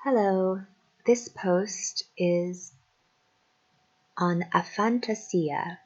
Hello, this post is on aphantasia,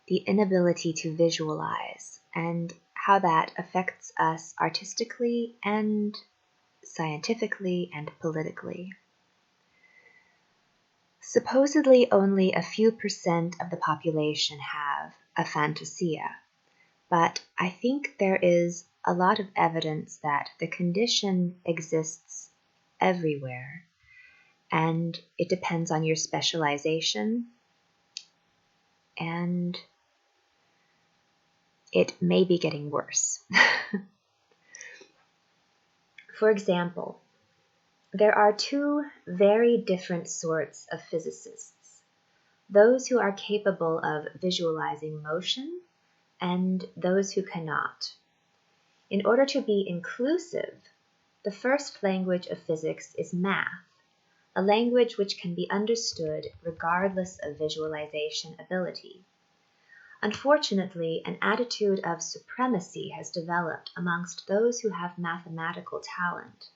the inability to visualize, and how that affects us artistically and scientifically and politically. Supposedly only a few percent of the population have aphantasia, but I think there is a lot of evidence that the condition exists everywhere. And it depends on your specialization, and it may be getting worse. For example, there are two very different sorts of physicists: those who are capable of visualizing motion and those who cannot. In order to be inclusive, the first language of physics is math, a language which can be understood regardless of visualization ability. Unfortunately, an attitude of supremacy has developed amongst those who have mathematical talent,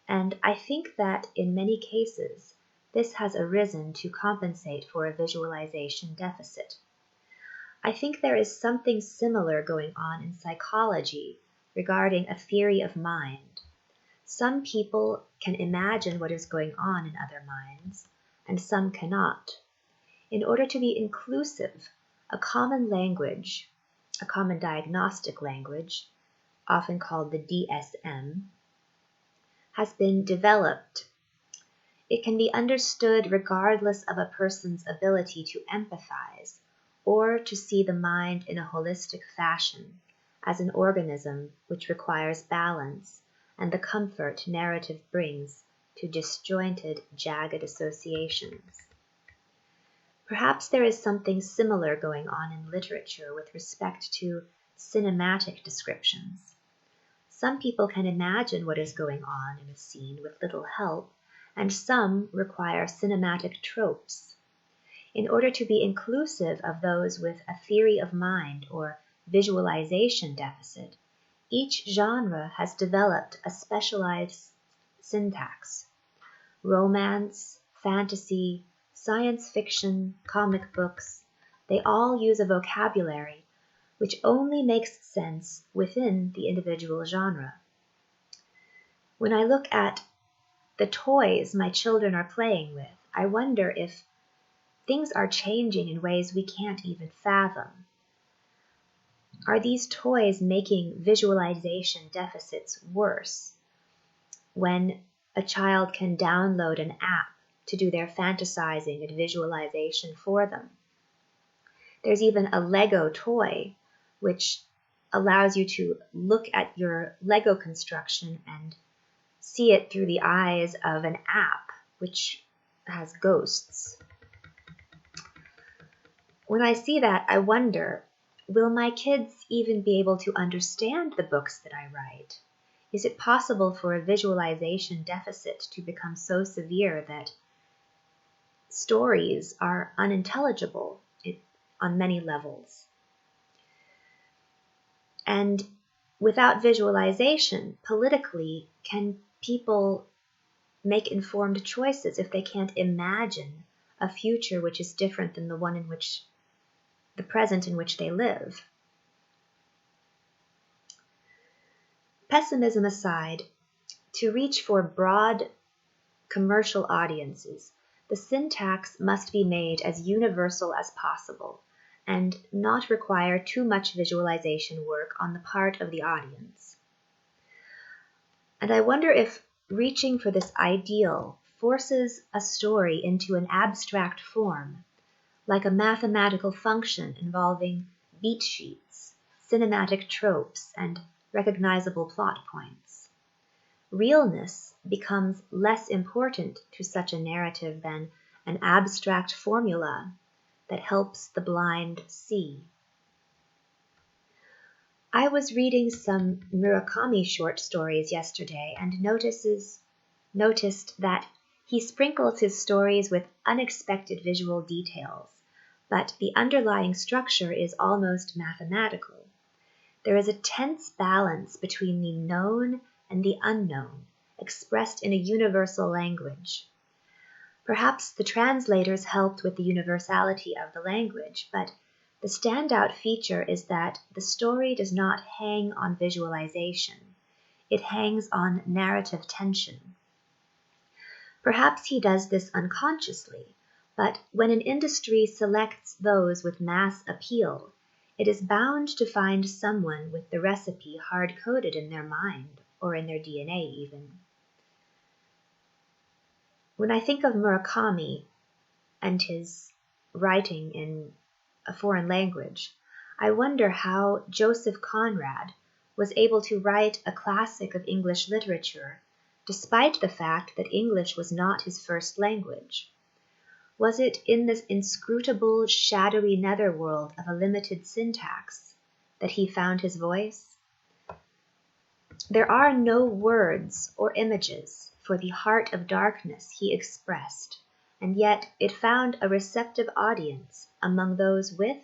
and I think that in many cases this has arisen to compensate for a visualization deficit. I think there is something similar going on in psychology regarding a theory of mind. Some people can imagine what is going on in other minds, and some cannot. In order to be inclusive, a common language, a common diagnostic language, often called the DSM, has been developed. It can be understood regardless of a person's ability to empathize or to see the mind in a holistic fashion as an organism which requires balance and the comfort narrative brings to disjointed, jagged associations. Perhaps there is something similar going on in literature with respect to cinematic descriptions. Some people can imagine what is going on in a scene with little help, and some require cinematic tropes. In order to be inclusive of those with a theory of mind or visualization deficit, each genre has developed a specialized syntax. Romance, fantasy, science fiction, comic books, they all use a vocabulary which only makes sense within the individual genre. When I look at the toys my children are playing with, I wonder if things are changing in ways we can't even fathom. Are these toys making visualization deficits worse when a child can download an app to do their fantasizing and visualization for them? There's even a Lego toy which allows you to look at your Lego construction and see it through the eyes of an app which has ghosts. When I see that, I wonder, will my kids even be able to understand the books that I write? Is it possible for a visualization deficit to become so severe that stories are unintelligible on many levels? And without visualization, politically, can people make informed choices if they can't imagine a future which is different than the one in which the present in which they live? Pessimism aside, to reach for broad commercial audiences, the syntax must be made as universal as possible and not require too much visualization work on the part of the audience. And I wonder if reaching for this ideal forces a story into an abstract form, like a mathematical function involving beat sheets, cinematic tropes, and recognizable plot points. Realness becomes less important to such a narrative than an abstract formula that helps the blind see. I was reading some Murakami short stories yesterday and noticed that he sprinkles his stories with unexpected visual details, but the underlying structure is almost mathematical. There is a tense balance between the known and the unknown, expressed in a universal language. Perhaps the translators helped with the universality of the language, but the standout feature is that the story does not hang on visualization. It hangs on narrative tension. Perhaps he does this unconsciously, but when an industry selects those with mass appeal, it is bound to find someone with the recipe hard-coded in their mind, or in their DNA even. When I think of Murakami and his writing in a foreign language, I wonder how Joseph Conrad was able to write a classic of English literature despite the fact that English was not his first language. Was it in this inscrutable, shadowy netherworld of a limited syntax that he found his voice? There are no words or images for the heart of darkness he expressed, and yet it found a receptive audience among those with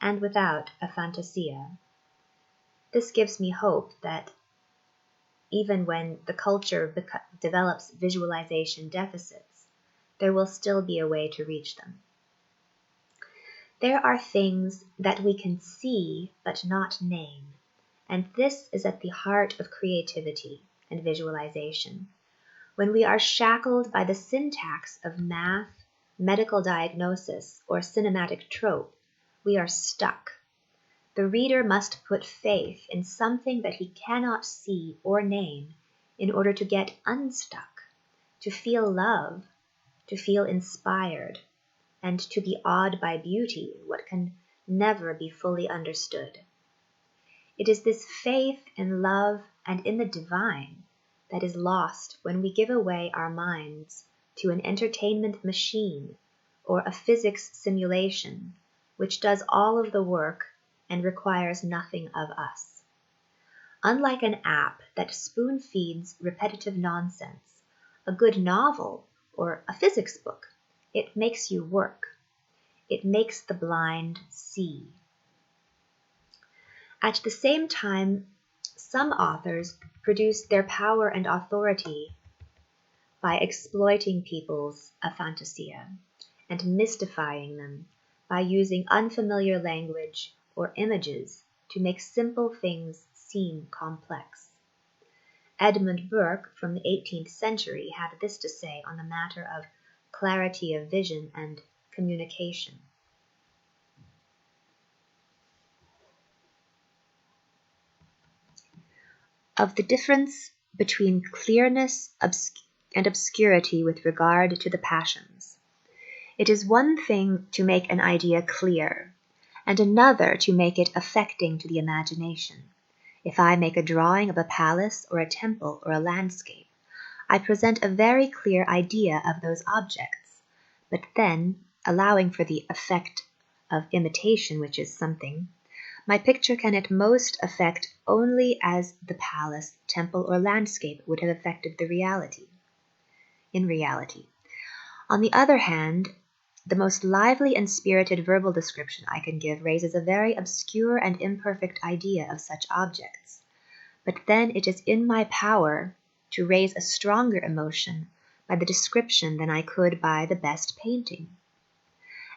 and without aphantasia. This gives me hope that even when the culture develops visualization deficits, there will still be a way to reach them. There are things that we can see but not name, and this is at the heart of creativity and visualization. When we are shackled by the syntax of math, medical diagnosis, or cinematic trope, we are stuck. The reader must put faith in something that he cannot see or name in order to get unstuck, to feel love, to feel inspired, and to be awed by beauty in what can never be fully understood. It is this faith in love and in the divine that is lost when we give away our minds to an entertainment machine or a physics simulation, which does all of the work and requires nothing of us. Unlike an app that spoon-feeds repetitive nonsense, a good novel or a physics book, it makes you work. It makes the blind see. At the same time, some authors produce their power and authority by exploiting people's aphantasia and mystifying them by using unfamiliar language or images to make simple things seem complex. Edmund Burke from the 18th century had this to say on the matter of clarity of vision and communication. Of the difference between clearness and obscurity with regard to the passions. It is one thing to make an idea clear, and another to make it affecting to the imagination. If I make a drawing of a palace or a temple or a landscape, I present a very clear idea of those objects, but then, allowing for the effect of imitation, which is something, my picture can at most affect only as the palace, temple, or landscape would have affected in reality. On the other hand, the most lively and spirited verbal description I can give raises a very obscure and imperfect idea of such objects. But then it is in my power to raise a stronger emotion by the description than I could by the best painting.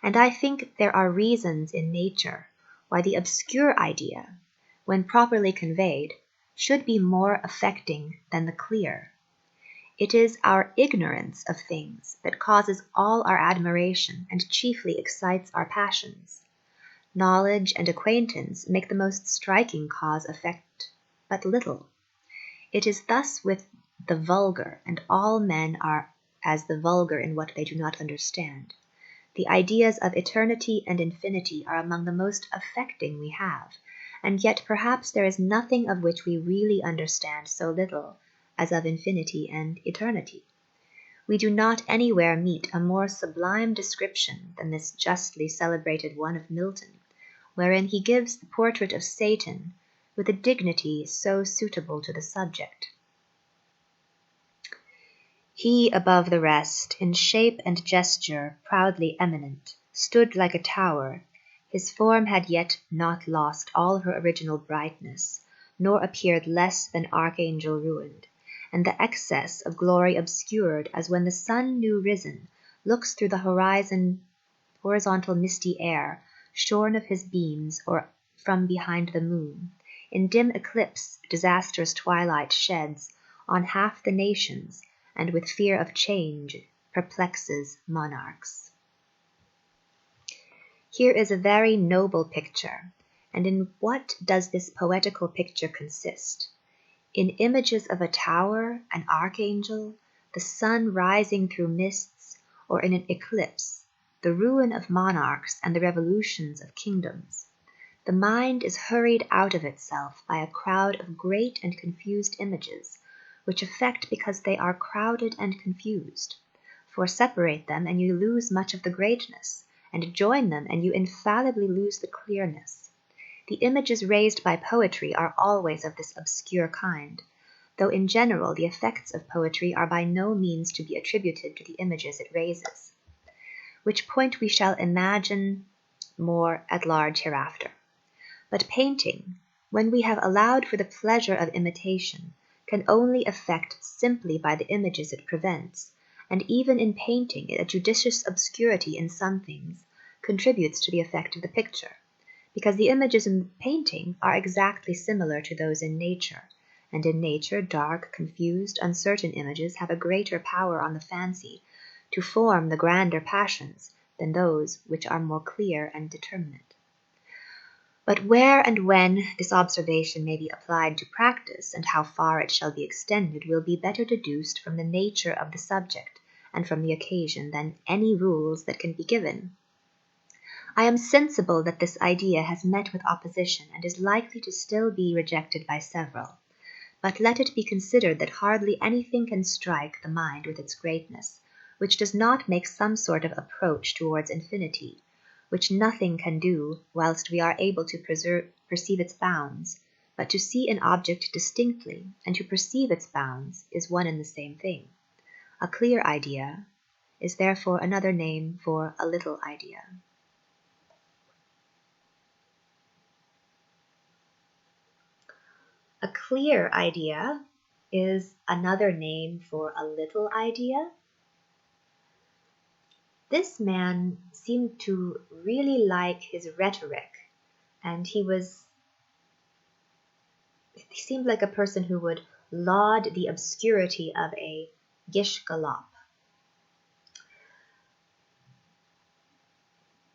And I think there are reasons in nature why the obscure idea, when properly conveyed, should be more affecting than the clear. It is our ignorance of things that causes all our admiration and chiefly excites our passions. Knowledge and acquaintance make the most striking cause affect but little. It is thus with the vulgar, and all men are as the vulgar in what they do not understand. The ideas of eternity and infinity are among the most affecting we have, and yet perhaps there is nothing of which we really understand so little as of infinity and eternity. We do not anywhere meet a more sublime description than this justly celebrated one of Milton, wherein he gives the portrait of Satan with a dignity so suitable to the subject. He above the rest, in shape and gesture proudly eminent, stood like a tower. His form had yet not lost all her original brightness, nor appeared less than archangel ruined, and the excess of glory obscured as when the sun new risen looks through the horizontal misty air, shorn of his beams, or from behind the moon. In dim eclipse disastrous twilight sheds on half the nations, and with fear of change perplexes monarchs. Here is a very noble picture, and in what does this poetical picture consist? In images of a tower, an archangel, the sun rising through mists, or in an eclipse, the ruin of monarchs and the revolutions of kingdoms. The mind is hurried out of itself by a crowd of great and confused images, which affect because they are crowded and confused. For separate them and you lose much of the greatness, and join them and you infallibly lose the clearness. The images raised by poetry are always of this obscure kind, though in general the effects of poetry are by no means to be attributed to the images it raises, which point we shall imagine more at large hereafter. But painting, when we have allowed for the pleasure of imitation, can only affect simply by the images it prevents, and even in painting a judicious obscurity in some things contributes to the effect of the picture, because the images in the painting are exactly similar to those in nature, and in nature dark, confused, uncertain images have a greater power on the fancy to form the grander passions than those which are more clear and determinate. But where and when this observation may be applied to practice, and how far it shall be extended, will be better deduced from the nature of the subject and from the occasion than any rules that can be given. I am sensible that this idea has met with opposition and is likely to still be rejected by several. But let it be considered that hardly anything can strike the mind with its greatness, which does not make some sort of approach towards infinity, which nothing can do whilst we are able to perceive its bounds, but to see an object distinctly and to perceive its bounds is one and the same thing. A clear idea is therefore another name for a little idea. A clear idea is another name for a little idea. This man seemed to really like his rhetoric, and he seemed like a person who would laud the obscurity of a gish gallop.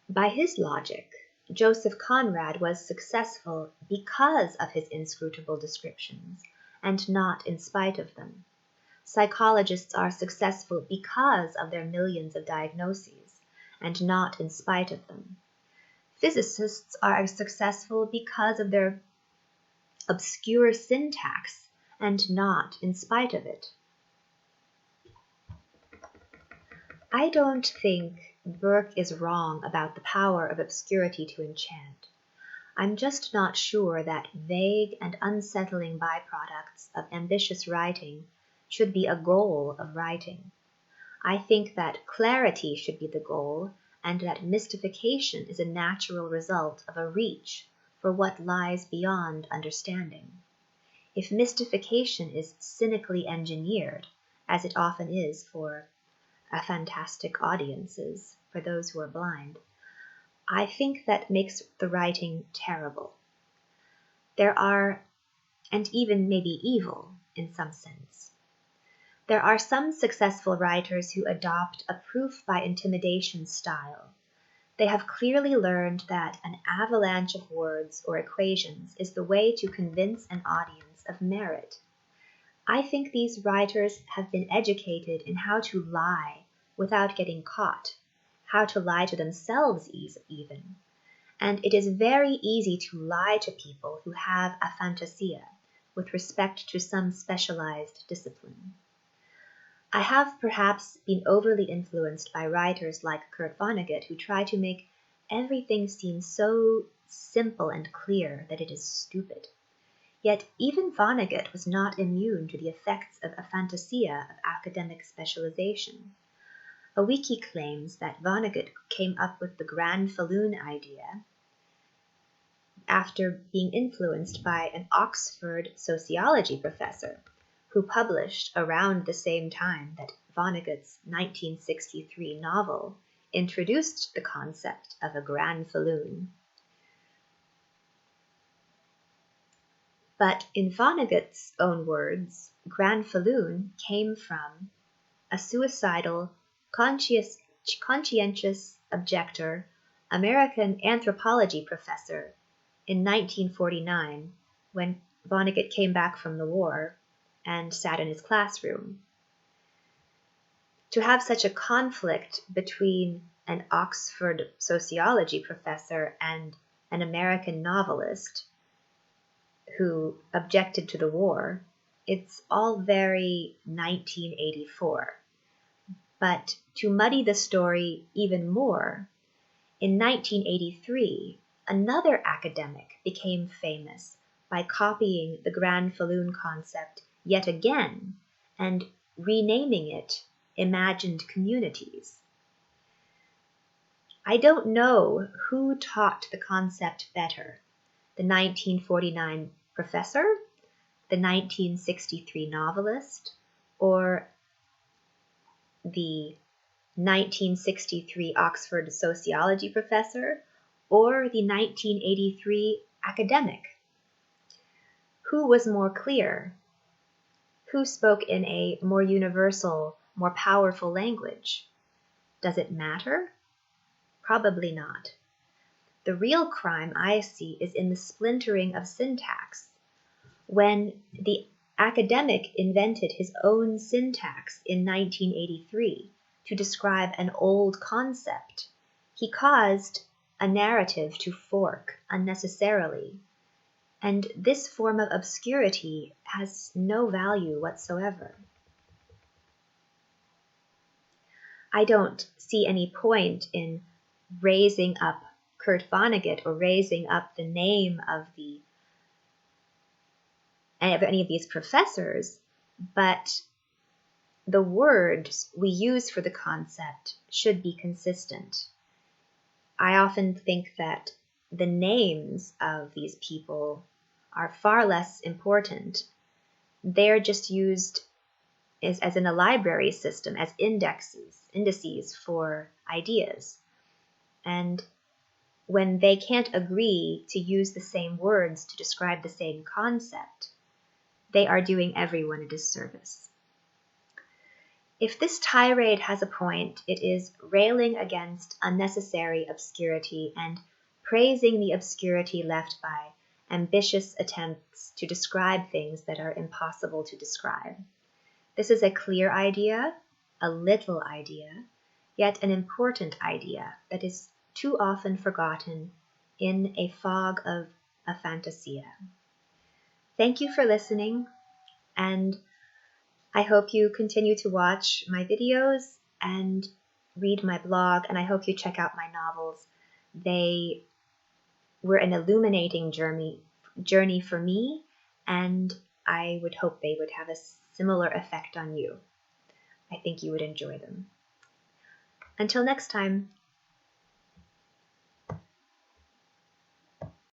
By his logic, Joseph Conrad was successful because of his inscrutable descriptions, and not in spite of them. Psychologists are successful because of their millions of diagnoses, and not in spite of them. Physicists are successful because of their obscure syntax, and not in spite of it. I don't think Burke is wrong about the power of obscurity to enchant. I'm just not sure that vague and unsettling byproducts of ambitious writing should be a goal of writing. I think that clarity should be the goal, and that mystification is a natural result of a reach for what lies beyond understanding. If mystification is cynically engineered, as it often is for aphantastic audiences, for those who are blind, I think that makes the writing terrible. There are, and even maybe evil in some sense. There are some successful writers who adopt a proof by intimidation style. They have clearly learned that an avalanche of words or equations is the way to convince an audience of merit. I think these writers have been educated in how to lie without getting caught, how to lie to themselves even. And it is very easy to lie to people who have aphantasia with respect to some specialized discipline. I have perhaps been overly influenced by writers like Kurt Vonnegut, who try to make everything seem so simple and clear that it is stupid. Yet even Vonnegut was not immune to the effects of aphantasia of academic specialization. A wiki claims that Vonnegut came up with the grand falloon idea after being influenced by an Oxford sociology professor who published around the same time that Vonnegut's 1963 novel introduced the concept of a granfalloon. But in Vonnegut's own words, granfalloon came from a suicidal, conscientious objector, American anthropology professor in 1949 when Vonnegut came back from the war and sat in his classroom. To have such a conflict between an Oxford sociology professor and an American novelist who objected to the war, it's all very 1984. But to muddy the story even more, in 1983, another academic became famous by copying the granfalloon concept yet again and renaming it imagined communities. I don't know who taught the concept better, the 1949 professor, the 1963 novelist, or the 1963 Oxford sociology professor, or the 1983 academic. Who was more clear? Who spoke in a more universal, more powerful language? Does it matter? Probably not. The real crime I see is in the splintering of syntax. When the academic invented his own syntax in 1983 to describe an old concept, he caused a narrative to fork unnecessarily. And this form of obscurity has no value whatsoever. I don't see any point in raising up Kurt Vonnegut or raising up the name of any of these professors, but the words we use for the concept should be consistent. I often think that the names of these people are far less important. They're just used as in a library system, as indices for ideas. And when they can't agree to use the same words to describe the same concept, they are doing everyone a disservice. If this tirade has a point, it is railing against unnecessary obscurity and praising the obscurity left by ambitious attempts to describe things that are impossible to describe. This is a clear idea, a little idea, yet an important idea that is too often forgotten in a fog of aphantasia. Thank you for listening, and I hope you continue to watch my videos and read my blog, and I hope you check out my novels. They were an illuminating journey for me, and I would hope they would have a similar effect on you. I think you would enjoy them. Until next time.